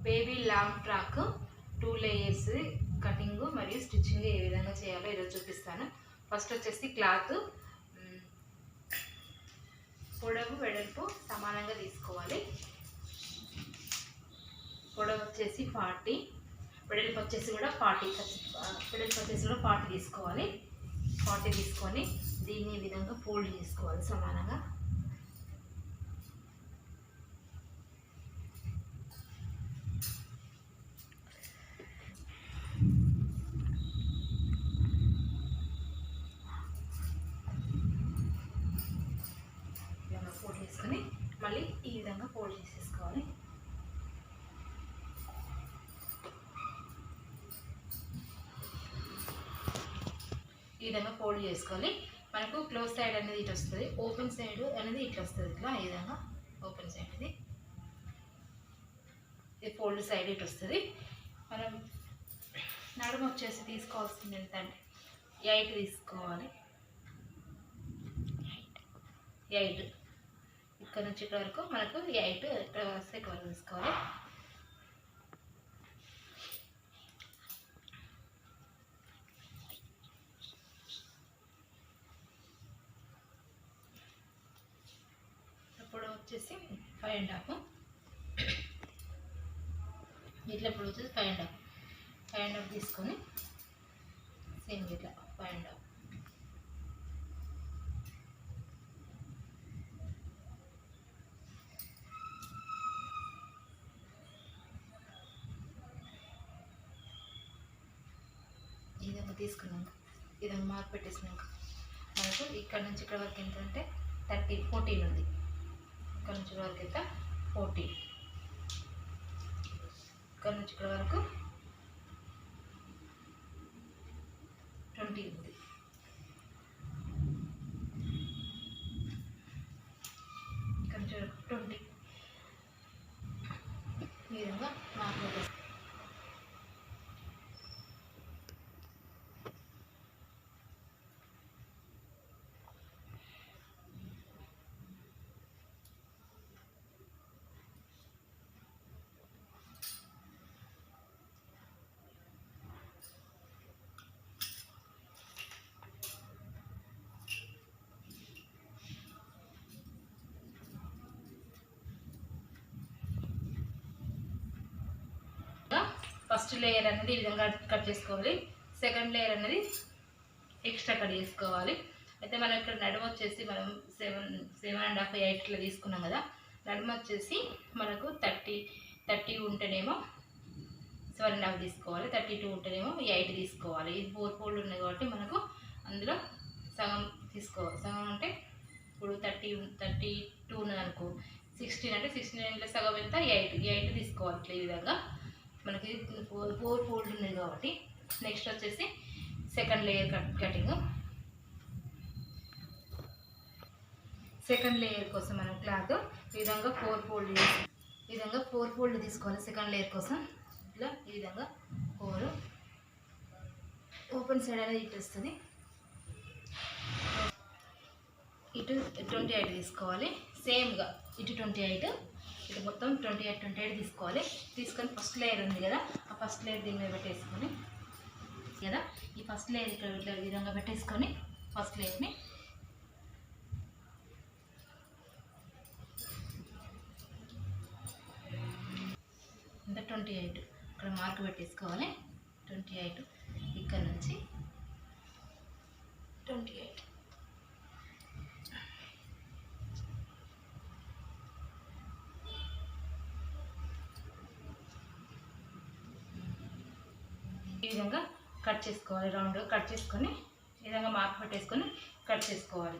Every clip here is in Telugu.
Baby long frock 2 layers cutting మరియు స్టిచ్చింగ్ ఏ విధంగా చేయాలో ఈరోజు చూపిస్తాను. ఫస్ట్ వచ్చేసి క్లాత్ పొడవు వెడల్పు సమానంగా తీసుకోవాలి. పొడవు వచ్చేసి 40, వెడల్పు వచ్చేసి కూడా 40, వెడల్పు వచ్చేసి కూడా 40 తీసుకోవాలి. 40 తీసుకొని దీన్ని ఈ విధంగా ఫోల్డ్ చేసుకోవాలి సమానంగా. ఫోల్డ్ చేసుకొని మళ్ళీ ఈ విధంగా ఫోల్డ్ చేసేసుకోవాలి. ఈ విధంగా ఫోల్డ్ చేసుకోవాలి. మనకు క్లోజ్ సైడ్ అనేది ఇటు వస్తుంది, ఓపెన్ సైడ్ అనేది ఇట్లా వస్తుంది. ఇట్లా ఈ విధంగా ఓపెన్ సైడ్ అనేది ఇది ఫోల్డ్ సైడ్ ఇటు వస్తుంది. మనం నడుము వచ్చేసి తీసుకోవాల్సింది ఏంటంటే 8 తీసుకోవాలి. 8 ఇక్కడ నుంచి ఇక్కడ వరకు మనకు 8 ఇక్కడ వస్తే ఇక్కడ వరకు తీసుకోవాలి. ఇప్పుడు వచ్చేసి 5.5, ఇట్లా ఇప్పుడు వచ్చేసి 5.5 తీసుకొని సేమ్ ఇట్లా 5.5 ఇదంతా తీసుకున్నాక ఇదంతా మార్క్ పెట్టేసినాక మనకు ఇక్కడ నుంచి ఇక్కడ వరకు ఏంటంటే 14 ఉంది. ఇక్కడ నుంచి ఇక్కడ వరకు ఎంత 14, ఇక్కడ నుంచి ఇక్కడ వరకు 20 ఉంది. ఇక్కడ నుంచి 20 ఈ విధంగా మార్క్ పెట్టేసి ఫస్ట్ లేయర్ అనేది ఈ విధంగా కట్ చేసుకోవాలి. సెకండ్ లేయర్ అనేది ఎక్స్ట్రా కట్ చేసుకోవాలి. అయితే మనం ఇక్కడ నడుము వచ్చేసి మనం 7.5, 8 ఇట్లా తీసుకున్నాం కదా. నడుము వచ్చేసి మనకు 30 ఉంటేనేమో 7.5 తీసుకోవాలి, 32 ఉంటేనేమో 8 తీసుకోవాలి. ఇది 4 ఫోల్డ్ ఉన్నాయి కాబట్టి మనకు అందులో సగం తీసుకోవాలి. సగం అంటే ఇప్పుడు 32 ఉన్నది అనుకో, 16 అంటే 16 సగం ఎంత 8 తీసుకోవాలి. ఇట్లా ఈ విధంగా మనకి 4 ఫోల్డ్ ఉన్నాయి కాబట్టి. నెక్స్ట్ వచ్చేసి second layer cutting. Second layer కోసం మనం క్లాత్ ఈ విధంగా 4 ఫోల్డ్ తీసుకోవాలి. సెకండ్ లేయర్ కోసం ఇట్లా ఈ విధంగా 4, ఓపెన్ సైడ్ అనేది ఇటు వస్తుంది. ఇటు 28 తీసుకోవాలి. సేమ్గా ఇటు 28, ఇటు మొత్తం 28 తీసుకోవాలి. తీసుకొని ఫస్ట్ లేయర్ ఉంది కదా, ఆ ఫస్ట్ లేయర్ దీని మీద పెట్టేసుకొని కదా, ఈ ఫస్ట్ లేయర్ ఇక్కడ ఇట్లా ఈ విధంగా పెట్టేసుకొని ఫస్ట్ లేయర్ని ఇంకా 28 ఇక్కడ మార్క్ పెట్టేసుకోవాలి. 28 ఇక్కడ నుంచి 28 ఈ విధంగా కట్ చేసుకోవాలి. రౌండ్ కట్ చేసుకొని ఈ విధంగా మార్క్ పెట్టేసుకొని కట్ చేసుకోవాలి.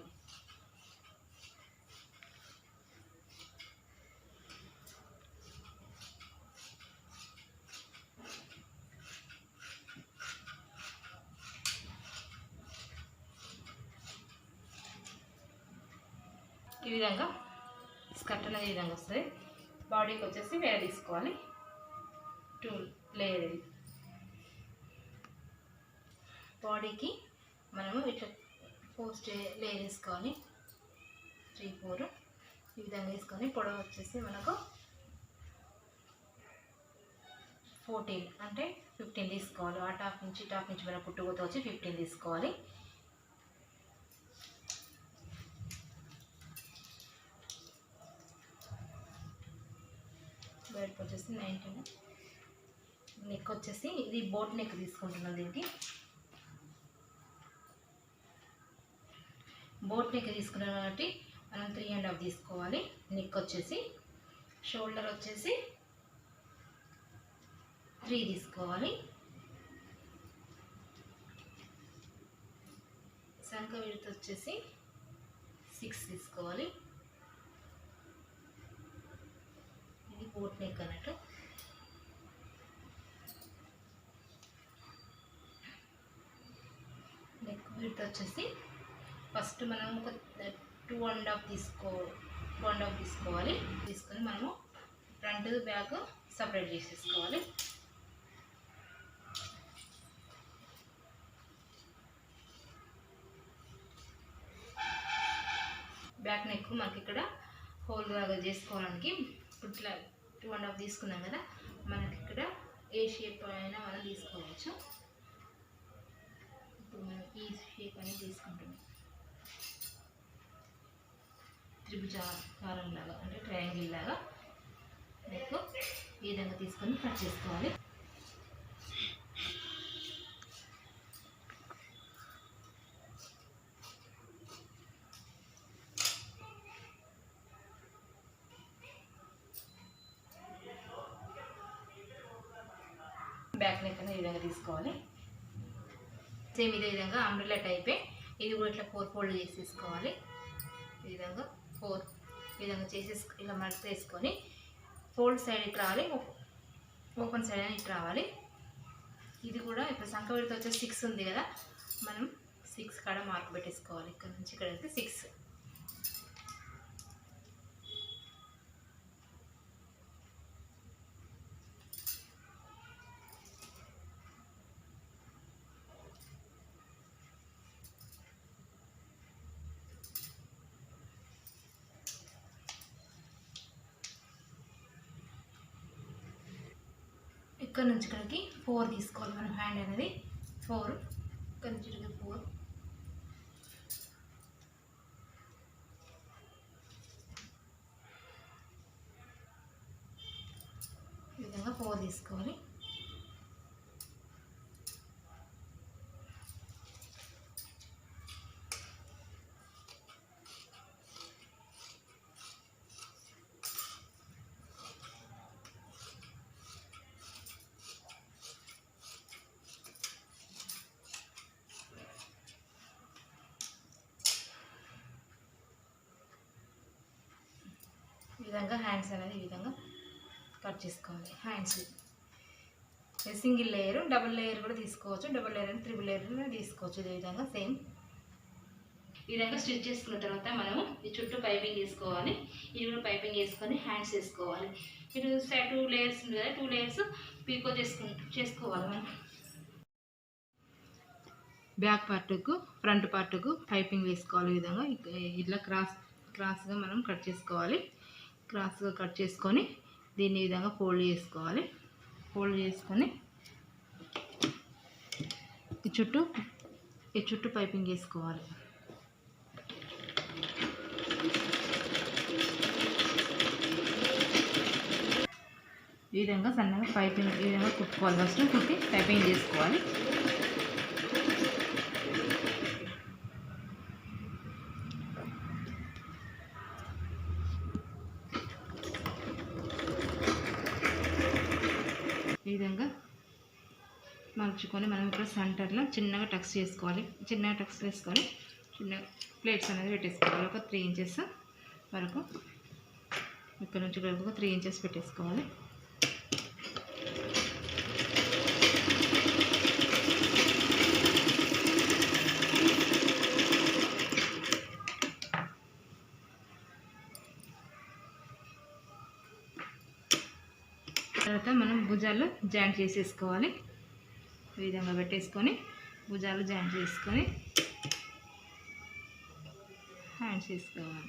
ఈ విధంగా స్కర్ట్ అనేది ఈ విధంగా వస్తుంది. బాడీకి వచ్చేసి వేరే తీసుకోవాలి. 2 లేయర్ ఇది. బాడీకి మనము ఇట్లా 4 లేయర్ వేసుకోవాలి. 3, 4 ఈ విధంగా వేసుకొని పొడవు వచ్చేసి మనకు 14 అంటే 15 తీసుకోవాలి. ఆ టాప్ నుంచి మన కుట్టుకోత వచ్చి 15 తీసుకోవాలి. బయటకు వచ్చేసి 19. నెక్ వచ్చేసి ఇది బోట్ నెక్ తీసుకుంటున్నాం. దీనికి బోట్ నెక్ తీసుకున్నాం కాబట్టి మనం 3.5 తీసుకోవాలి. నెక్ వచ్చేసి షోల్డర్ వచ్చేసి 3 తీసుకోవాలి. సంక విడత వచ్చేసి 6 తీసుకోవాలి. ఇది బోట్ నెక్ అన్నట్టు. నెక్ విడత వచ్చేసి ఫస్ట్ మనం ఒక 2.5 తీసుకోవాలి. తీసుకొని మనము ఫ్రంట్ బ్యాక్ సపరేట్ చేసేసుకోవాలి. బ్యాక్ నెక్ మనకి ఇక్కడ హోల్ లాగా చేసుకోవడానికి ఇట్లా 2.5 తీసుకున్నాం కదా, మనకి ఇక్కడ ఏ షేప్ అయినా మనం తీసుకోవచ్చు. ఇప్పుడు మనం ఈ షేప్ అనేది తీసుకుంటున్నాం. త్రిభుజాకారం లాగా అంటే ట్రయాంగిల్ లాగా నెక్ ఈ విధంగా తీసుకొని కట్ చేసుకోవాలి. బ్యాక్ నెక్ అనేది ఈ విధంగా తీసుకోవాలి. సేమ్ ఇదే విధంగా అంబ్రెల్లా టైపే ఇది కూడా ఇట్లా 4 ఫోల్డ్ చేసి తీసుకోవాలి. ఈ విధంగా 4 ఈ విధంగా చేసేసి ఇలా మడత వేసుకొని ఫోల్డ్ సైడ్ ఇటు రావాలి, ఓపెన్ సైడ్ అని ఇటు రావాలి. ఇది కూడా ఇప్పుడు సంక విడత వచ్చే 6 ఉంది కదా, మనం 6 కాడ మార్క్ పెట్టేసుకోవాలి. ఇక్కడ నుంచి ఇక్కడ అయితే 6. ఇక్కడ నుంచి ఇక్కడికి 4 తీసుకోవాలి. మనం హ్యాండ్ అనేది 4, ఇక్కడ నుంచి ఇక్కడికి 4. ఈ విధంగా 4 తీసుకోవాలి. ఈ విధంగా హ్యాండ్స్ అనేది ఈ విధంగా కట్ చేసుకోవాలి. Hands single layer, double layer కూడా తీసుకోవచ్చు. డబుల్ లేయర్ అని ట్రిపుల్ లేయర్ తీసుకోవచ్చు. ఇదే విధంగా సేమ్ ఈ విధంగా స్టిచ్ చేసుకున్న తర్వాత మనము ఈ చుట్టూ పైపింగ్ వేసుకోవాలి. ఇది కూడా పైపింగ్ వేసుకొని హ్యాండ్స్ వేసుకోవాలి. ఇటు 2 లేయర్స్ ఉంది కదా, 2 లేయర్స్ పీకో చేసుకోవాలి. మనం బ్యాక్ పార్ట్కు ఫ్రంట్ పార్ట్కు పైపింగ్ వేసుకోవాలి. ఈ విధంగా ఇట్లా క్రాస్గా మనం కట్ చేసుకోవాలి. క్రాస్గా కట్ చేసుకొని దీన్ని ఈ విధంగా ఫోల్డ్ చేసుకోవాలి. ఫోల్డ్ చేసుకొని ఈ చుట్టూ పైపింగ్ వేసుకోవాలి. ఈ విధంగా సన్నగా పైపింగ్ ఈ విధంగా కుట్టుకోవాలి. ఫస్ట్ కుట్టి పైపింగ్ చేసుకోవాలి. ఈ విధంగా మలుచుకొని మనం ఇక్కడ సెంటర్లో చిన్నగా టక్స్ చేసుకోవాలి. చిన్నగా టక్స్ వేసుకొని చిన్న ప్లేట్స్ అనేది పెట్టేసుకోవాలి. ఒక 3 ఇంచెస్ వరకు ఇక్కడ నుంచి వరకు ఒక 3 ఇంచెస్ పెట్టేసుకోవాలి. తర్వాత మనం భుజాలు జాయింట్ చేసేసుకోవాలి. ఈ విధంగా పెట్టేసుకొని భుజాలు జాయింట్ చేసుకొని హ్యాండ్స్ వేసుకోవాలి.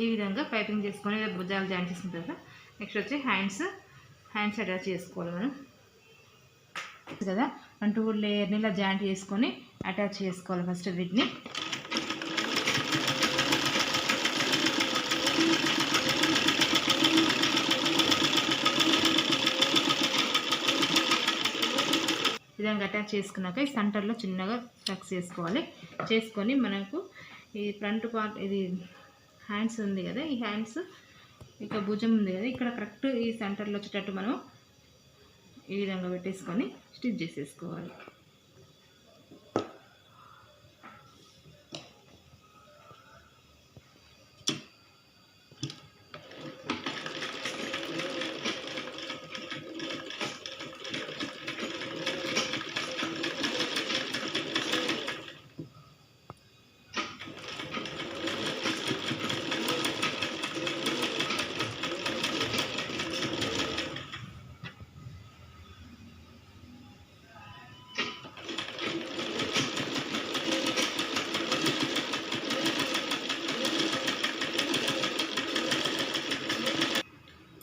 ఈ విధంగా పైపింగ్ చేసుకొని భుజాలు జాయిన్ చేసిన తర్వాత నెక్స్ట్ వచ్చి హ్యాండ్స్ అటాచ్ చేసుకోవాలి మనం కదా. 2 లేయర్ని ఇలా జాయింట్ చేసుకొని అటాచ్ చేసుకోవాలి ఫస్ట్ వీటిని. విధంగా అటాచ్ చేసుకున్నాక ఈ సెంటర్లో చిన్నగా టక్స్ చేసుకోవాలి. చేసుకొని మనకు ఈ ఫ్రంట్ పార్ట్ ఇది హ్యాండ్స్ ఉంది కదా, ఈ హ్యాండ్స్ ఇక భుజం ఉంది కదా, ఇక్కడ కరెక్ట్ ఈ సెంటర్లో వచ్చేటట్టు మనం ఈ విధంగా పెట్టేసుకొని స్టిచ్ చేసేసుకోవాలి.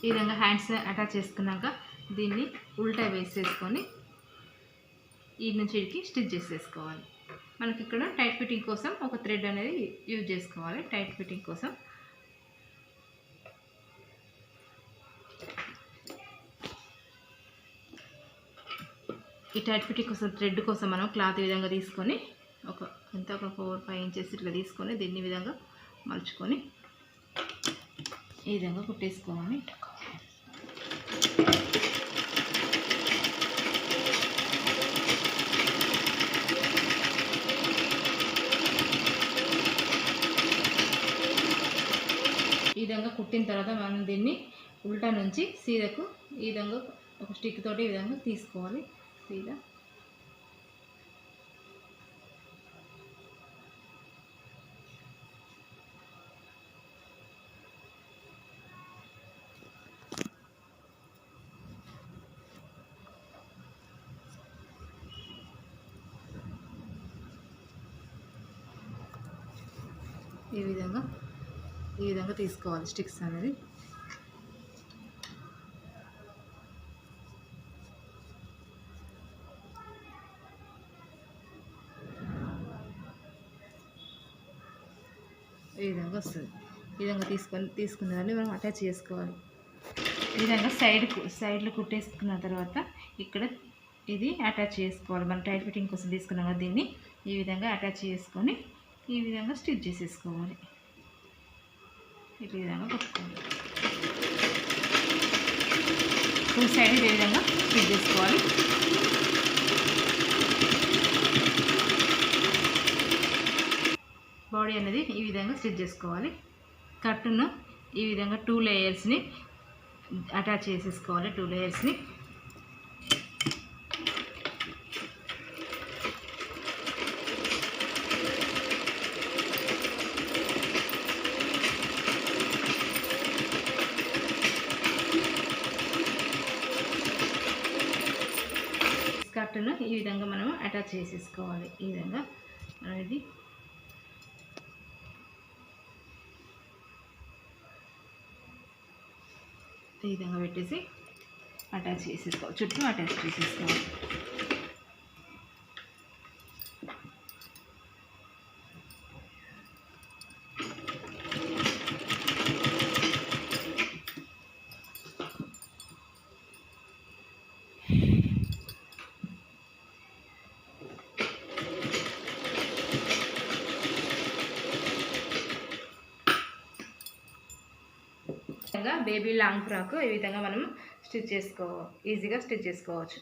ఈ విధంగా హ్యాండ్స్ అటాచ్ చేసుకున్నాక దీన్ని ఉల్టా వేసేసుకొని ఈ నుంచి ఇడికి స్టిచ్ చేసేసుకోవాలి. మనకి ఇక్కడ టైట్ ఫిట్టింగ్ కోసం ఒక థ్రెడ్ అనేది యూజ్ చేసుకోవాలి. టైట్ ఫిట్టింగ్ కోసం ఈ టైట్ ఫిట్టింగ్ కోసం థ్రెడ్ కోసం మనం క్లాత్ ఈ విధంగా తీసుకొని ఒక 4-5 ఇంచెస్ ఇట్లా తీసుకొని దీన్ని విధంగా మలుచుకొని ఈ విధంగా కుట్టేసుకోవాలి. ఈ విధంగా కుట్టిన తర్వాత మనం దీన్ని ఉల్టా నుంచి సీదకు ఈ విధంగా ఒక స్టిక్ తోటి ఈ విధంగా తీసుకోవాలి. సీదా ఈ విధంగా తీసుకోవాలి స్టిక్స్ అనేది. ఈ విధంగా వస్తుంది. ఈ విధంగా తీసుకున్న దాన్ని మనం అటాచ్ చేసుకోవాలి. ఈ విధంగా సైడ్లు కుట్టేసుకున్న తర్వాత ఇక్కడ ఇది అటాచ్ చేసుకోవాలి. మనం టైట్ ఫిట్టింగ్ కోసం తీసుకున్నాం కదా, దీన్ని ఈ విధంగా అటాచ్ చేసుకొని ఈ విధంగా స్టిచ్ చేసేసుకోవాలి. ఈ విధంగా కుట్టుకోవాలి. ఫుల్ సైడ్ ఇదే విధంగా స్టిచ్ చేసుకోవాలి. బాడీ అనేది ఈ విధంగా స్టిచ్ చేసుకోవాలి. కట్టును ఈ విధంగా 2 లేయర్స్ని అటాచ్ చేసేసుకోవాలి. 2 లేయర్స్ని కట్టును ఈ విధంగా మనం అటాచ్ చేసేసుకోవాలి. ఈ విధంగా అనేది ఈ విధంగా పెట్టేసి అటాచ్ చేసేసుకోవాలి. చుట్టూ అటాచ్ చేసేసుకోవాలి. బేబీ లాంగ్ ఫ్రాక్ ఈ విధంగా మనం ఈజీగా స్టిచ్ చేసుకోవచ్చు.